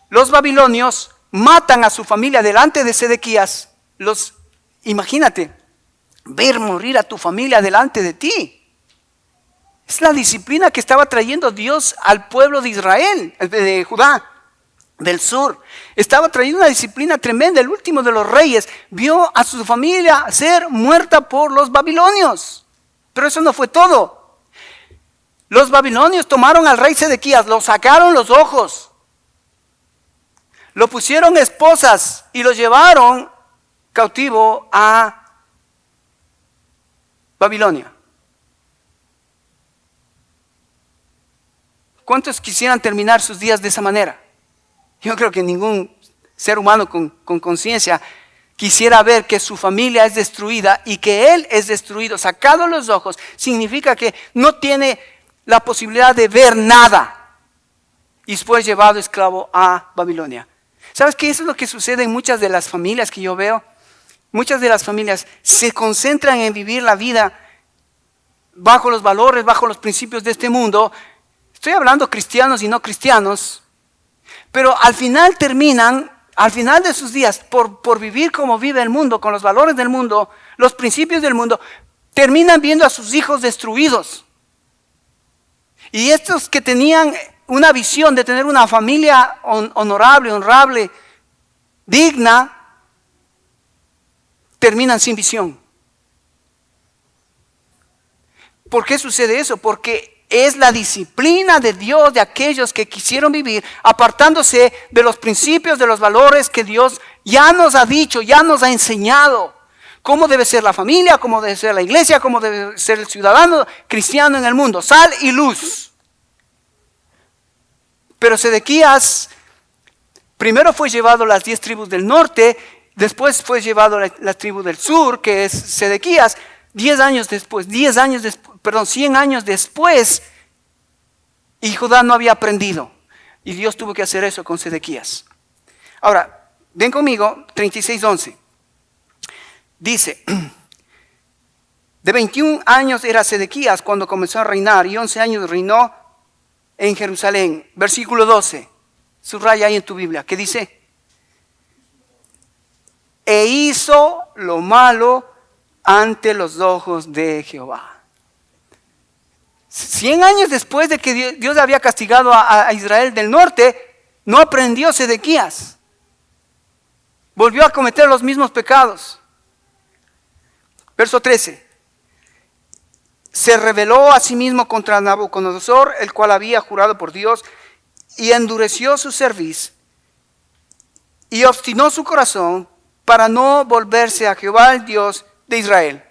los babilonios matan a su familia delante de Sedequías. Imagínate, ver morir a tu familia delante de ti. Es la disciplina que estaba trayendo Dios al pueblo de Israel, de Judá, del sur. Estaba trayendo una disciplina tremenda. El último de los reyes vio a su familia ser muerta por los babilonios. Pero eso no fue todo. Los babilonios tomaron al rey Sedequías, lo sacaron los ojos, lo pusieron esposas y lo llevaron cautivo a Babilonia. ¿Cuántos quisieran terminar sus días de esa manera? Yo creo que ningún ser humano con conciencia quisiera ver que su familia es destruida y que él es destruido, sacado los ojos. Significa que no tiene la posibilidad de ver nada y después llevado esclavo a Babilonia. ¿Sabes qué? Eso es lo que sucede en muchas de las familias que yo veo. Muchas de las familias se concentran en vivir la vida bajo los valores, bajo los principios de este mundo. Estoy hablando cristianos y no cristianos, pero al final terminan, al final de sus días, por vivir como vive el mundo, con los valores del mundo, los principios del mundo, terminan viendo a sus hijos destruidos. Y estos que tenían una visión de tener una familia honorable, honrable, digna, terminan sin visión. ¿Por qué sucede eso? Porque es la disciplina de Dios de aquellos que quisieron vivir apartándose de los principios, de los valores que Dios ya nos ha dicho, ya nos ha enseñado. Cómo debe ser la familia, cómo debe ser la iglesia, cómo debe ser el ciudadano cristiano en el mundo. Sal y luz. Pero Sedequías primero fue llevado a las 10 tribus del norte, después fue llevado a la tribu del sur, que es Sedequías. 100 años después, y Judá no había aprendido. Y Dios tuvo que hacer eso con Sedequías. Ahora, ven conmigo, 36:11. Dice, de 21 años era Sedequías cuando comenzó a reinar, y 11 años reinó en Jerusalén. Versículo 12, subraya ahí en tu Biblia, que dice, e hizo lo malo ante los ojos de Jehová. 100 años después de que Dios había castigado a Israel del norte, no aprendió Sedequías. Volvió a cometer los mismos pecados. Verso 13. Se rebeló a sí mismo contra Nabucodonosor, el cual había jurado por Dios, y endureció su cerviz, y obstinó su corazón para no volverse a Jehová, el Dios de Israel.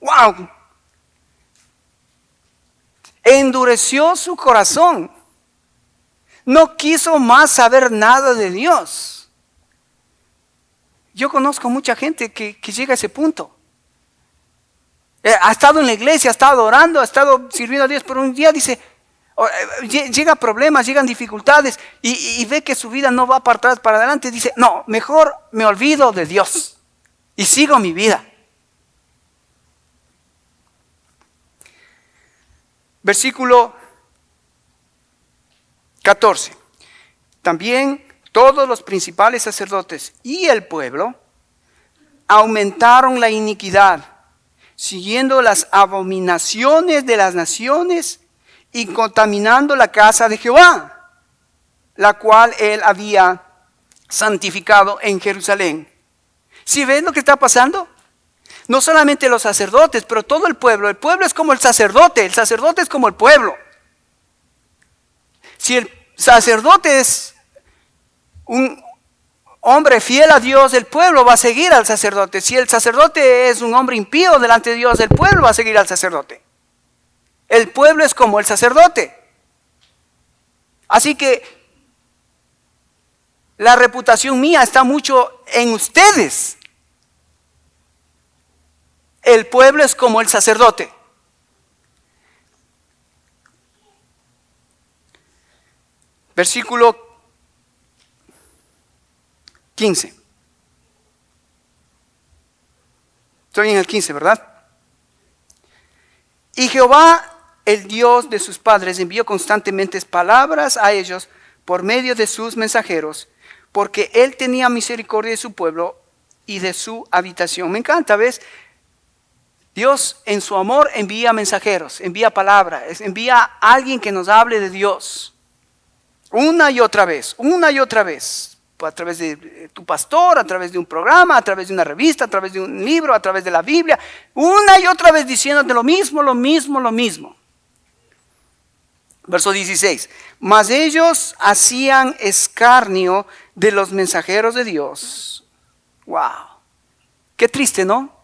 ¡Wow! endureció su corazón. No quiso más saber nada de Dios. Yo conozco mucha gente que llega a ese punto. Ha estado en la iglesia, ha estado orando, ha estado sirviendo a Dios, pero un día dice, llega problemas, llegan dificultades y ve que su vida no va para atrás, para adelante. Dice, no, mejor me olvido de Dios y sigo mi vida. Versículo 14. También todos los principales sacerdotes y el pueblo aumentaron la iniquidad, siguiendo las abominaciones de las naciones y contaminando la casa de Jehová, la cual él había santificado en Jerusalén. ¿Sí ven lo que está pasando? No solamente los sacerdotes, pero todo el pueblo. El pueblo es como el sacerdote es como el pueblo. Si el sacerdote es un hombre fiel a Dios, el pueblo va a seguir al sacerdote. Si el sacerdote es un hombre impío delante de Dios, el pueblo va a seguir al sacerdote. El pueblo es como el sacerdote. Así que la reputación mía está mucho en ustedes. El pueblo es como el sacerdote. Versículo 15. Estoy en el 15, ¿verdad? Y Jehová, el Dios de sus padres, envió constantemente palabras a ellos por medio de sus mensajeros, porque él tenía misericordia de su pueblo y de su habitación. Me encanta, ¿ves? Dios en su amor envía mensajeros, envía palabras, envía a alguien que nos hable de Dios. Una y otra vez, a través de tu pastor, a través de un programa, a través de una revista, a través de un libro, a través de la Biblia, una y otra vez diciéndote lo mismo. Verso 16, mas ellos hacían escarnio de los mensajeros de Dios. Wow, qué triste, ¿no?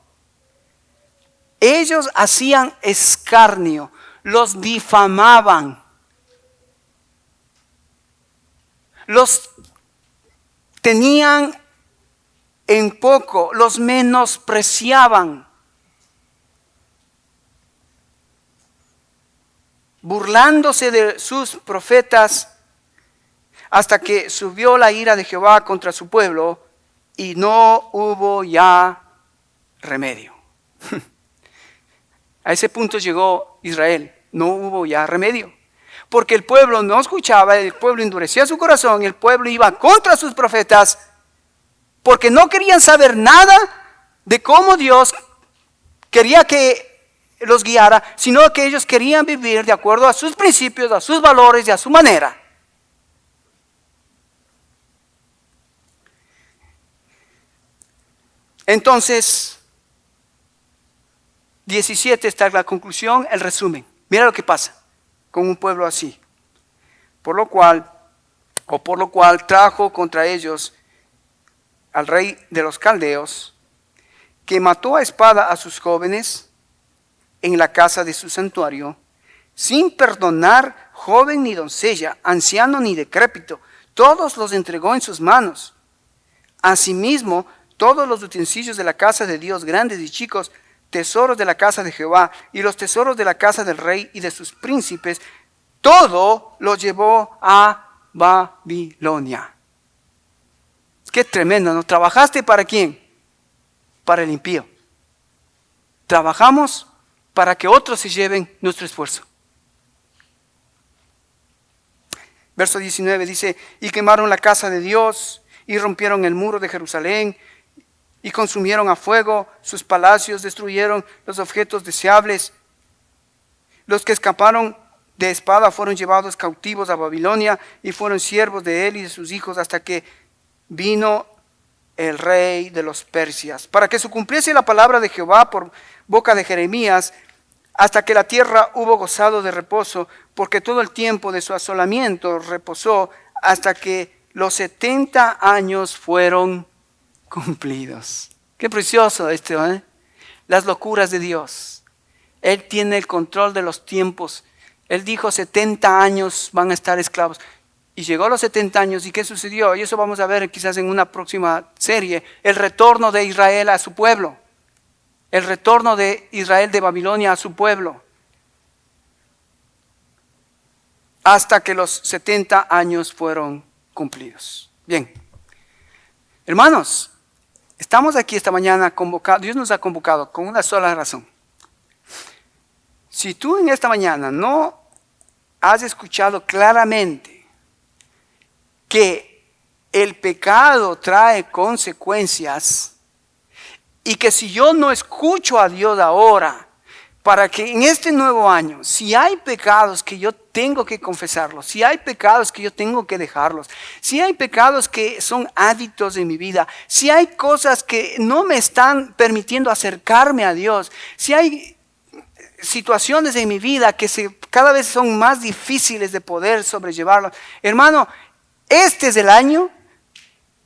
Ellos hacían escarnio, los difamaban, los tenían en poco, los menospreciaban, burlándose de sus profetas, hasta que subió la ira de Jehová contra su pueblo y no hubo ya remedio. A ese punto llegó Israel, no hubo ya remedio. Porque el pueblo no escuchaba, el pueblo endurecía su corazón, el pueblo iba contra sus profetas, porque no querían saber nada de cómo Dios quería que los guiara, sino que ellos querían vivir de acuerdo a sus principios, a sus valores y a su manera. Entonces, 17 está la conclusión, el resumen. Mira lo que pasa con un pueblo así. Por lo cual trajo contra ellos al rey de los caldeos, que mató a espada a sus jóvenes en la casa de su santuario, sin perdonar joven ni doncella, anciano ni decrépito. Todos los entregó en sus manos. Asimismo, todos los utensilios de la casa de Dios, grandes y chicos, tesoros de la casa de Jehová y los tesoros de la casa del rey y de sus príncipes, todo lo llevó a Babilonia. Qué tremendo, ¿no? ¿Trabajaste para quién? Para el impío. Trabajamos para que otros se lleven nuestro esfuerzo. Verso 19 dice, y quemaron la casa de Dios y rompieron el muro de Jerusalén y consumieron a fuego sus palacios, destruyeron los objetos deseables. Los que escaparon de espada fueron llevados cautivos a Babilonia y fueron siervos de él y de sus hijos hasta que vino el rey de los Persias, para que se cumpliese la palabra de Jehová por boca de Jeremías, hasta que la tierra hubo gozado de reposo, porque todo el tiempo de su asolamiento reposó hasta que los 70 años fueron cumplidos. Qué precioso esto, ¿eh? Las locuras de Dios. Él tiene el control de los tiempos. Él dijo 70 años van a estar esclavos. Y llegó a los 70 años, ¿y qué sucedió? Y eso vamos a ver quizás en una próxima serie. El retorno de Israel a su pueblo. El retorno de Israel de Babilonia a su pueblo. Hasta que los 70 años fueron cumplidos. Bien. Hermanos, estamos aquí esta mañana convocados. Dios nos ha convocado con una sola razón. Si tú en esta mañana no has escuchado claramente que el pecado trae consecuencias y que si yo no escucho a Dios ahora, para que en este nuevo año, si hay pecados que yo tengo que confesarlos, si hay pecados que yo tengo que dejarlos, si hay pecados que son hábitos en mi vida, si hay cosas que no me están permitiendo acercarme a Dios, si hay situaciones en mi vida que cada vez son más difíciles de poder sobrellevarlas, hermano, este es el año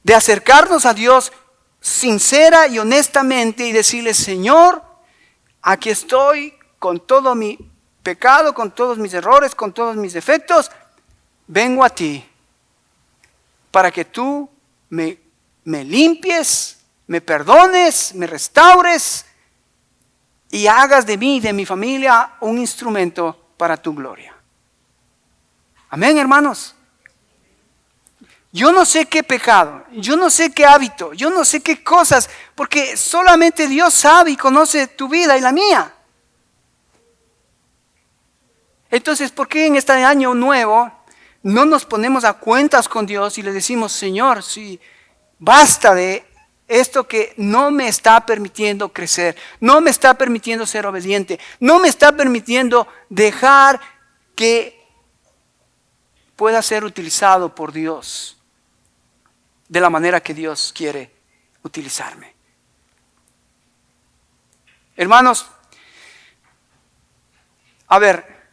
de acercarnos a Dios sincera y honestamente y decirle: Señor, aquí estoy con todo mi pecado, con todos mis errores, con todos mis defectos. Vengo a ti para que tú me limpies, me perdones, me restaures y hagas de mí y de mi familia un instrumento para tu gloria. Amén, hermanos. Yo no sé qué pecado, yo no sé qué hábito, yo no sé qué cosas, porque solamente Dios sabe y conoce tu vida y la mía. Entonces, ¿por qué en este año nuevo no nos ponemos a cuentas con Dios y le decimos: Señor, sí, basta de esto que no me está permitiendo crecer, no me está permitiendo ser obediente, no me está permitiendo dejar que pueda ser utilizado por Dios de la manera que Dios quiere utilizarme? Hermanos, a ver,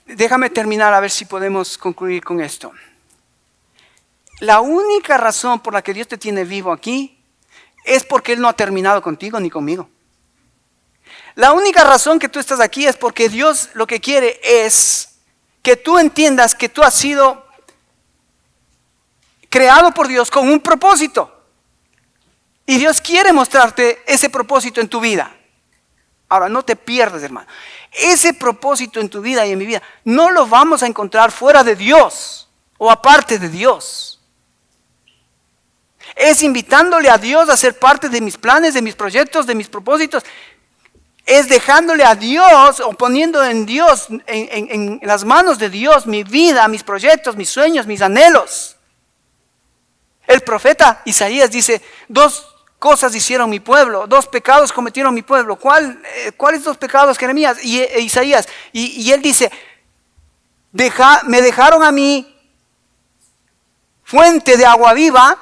déjame terminar a ver si podemos concluir con esto. La única razón por la que Dios te tiene vivo aquí es porque Él no ha terminado contigo ni conmigo. La única razón que tú estás aquí es porque Dios lo que quiere es que tú entiendas que tú has sido creado por Dios con un propósito. Y Dios quiere mostrarte ese propósito en tu vida. Ahora, no te pierdas, hermano. Ese propósito en tu vida y en mi vida no lo vamos a encontrar fuera de Dios o aparte de Dios. Es invitándole a Dios a ser parte de mis planes, de mis proyectos, de mis propósitos. Es dejándole a Dios o poniendo en Dios, en las manos de Dios, mi vida, mis proyectos, mis sueños, mis anhelos. El profeta Isaías dice: 2 cosas hicieron mi pueblo, 2 pecados cometieron mi pueblo. ¿Cuáles 2 pecados, Jeremías e Isaías? Y él dice: me dejaron a mí fuente de agua viva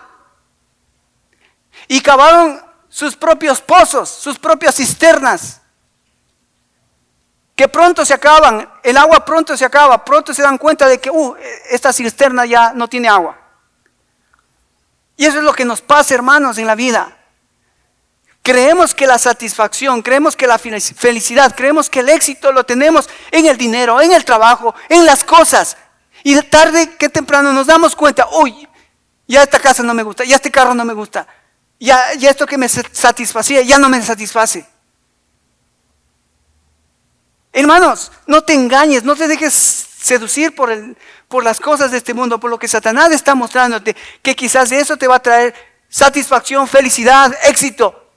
y cavaron sus propios pozos, sus propias cisternas, que pronto se acaban, el agua pronto se acaba, pronto se dan cuenta de que esta cisterna ya no tiene agua. Y eso es lo que nos pasa, hermanos, en la vida. Creemos que la satisfacción, creemos que la felicidad, creemos que el éxito lo tenemos en el dinero, en el trabajo, en las cosas. Y de tarde que temprano nos damos cuenta: uy, ya esta casa no me gusta, ya este carro no me gusta, ya esto que me satisfacía ya no me satisface. Hermanos, no te engañes, no te dejes seducir por las cosas de este mundo, por lo que Satanás está mostrándote, que quizás eso te va a traer satisfacción, felicidad, éxito.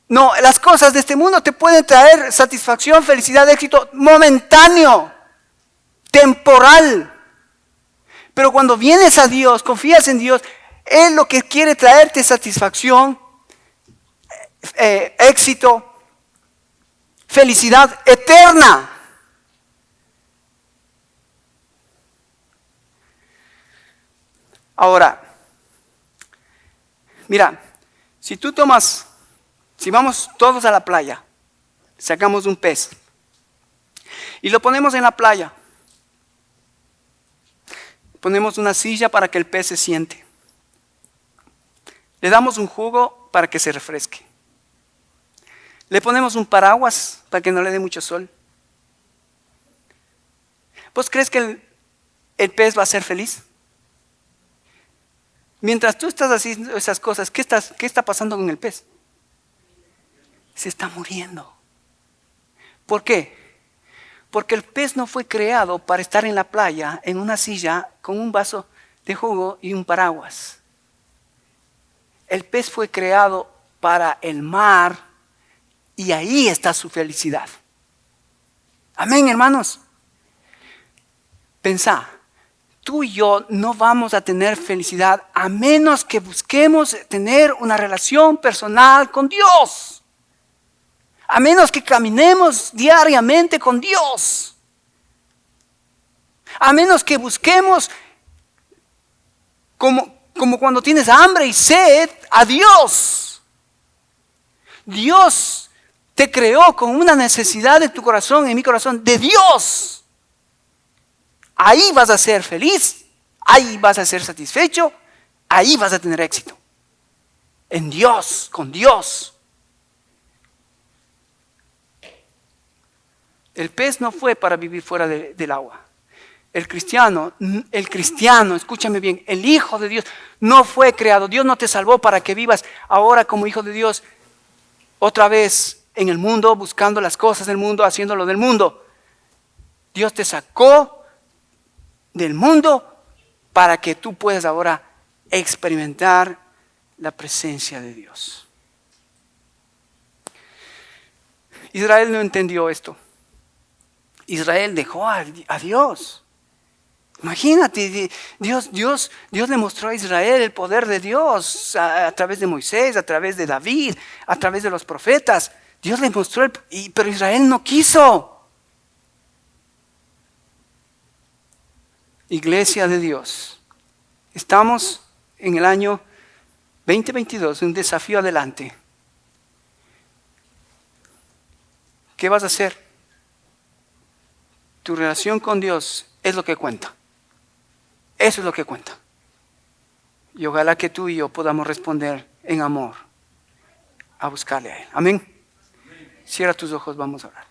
No, las cosas de este mundo te pueden traer satisfacción, felicidad, éxito momentáneo, temporal. Pero cuando vienes a Dios, confías en Dios, Él lo que quiere traerte es satisfacción, éxito, felicidad eterna. Ahora, mira, si vamos todos a la playa, sacamos un pez y lo ponemos en la playa, ponemos una silla para que el pez se siente, le damos un jugo para que se refresque, le ponemos un paraguas para que no le dé mucho sol, ¿Vos crees que el pez va a ser feliz? Mientras tú estás haciendo esas cosas, ¿qué está pasando con el pez? Se está muriendo. ¿Por qué? Porque el pez no fue creado para estar en la playa, en una silla, con un vaso de jugo y un paraguas. El pez fue creado para el mar y ahí está su felicidad. Amén, hermanos. Pensá, tú y yo no vamos a tener felicidad a menos que busquemos tener una relación personal con Dios. A menos que caminemos diariamente con Dios. A menos que busquemos, como cuando tienes hambre y sed, a Dios. Dios te creó con una necesidad en tu corazón, en mi corazón, de Dios. Ahí vas a ser feliz, ahí vas a ser satisfecho, ahí vas a tener éxito. En Dios, con Dios. El pez no fue para vivir fuera del agua. El cristiano, escúchame bien, el Hijo de Dios no fue creado. Dios no te salvó para que vivas ahora como hijo de Dios otra vez en el mundo, buscando las cosas del mundo, haciéndolo del mundo. Dios te sacó del mundo para que tú puedas ahora experimentar la presencia de Dios. Israel no entendió esto. Israel dejó a Dios. Imagínate, Dios le mostró a Israel el poder de Dios a través de Moisés, a través de David, a través de los profetas. Dios le mostró, pero Israel no quiso. Iglesia de Dios, estamos en el año 2022, un desafío adelante. ¿Qué vas a hacer? Tu relación con Dios es lo que cuenta. Eso es lo que cuenta. Y ojalá que tú y yo podamos responder en amor a buscarle a Él. Amén. Cierra tus ojos, vamos a orar.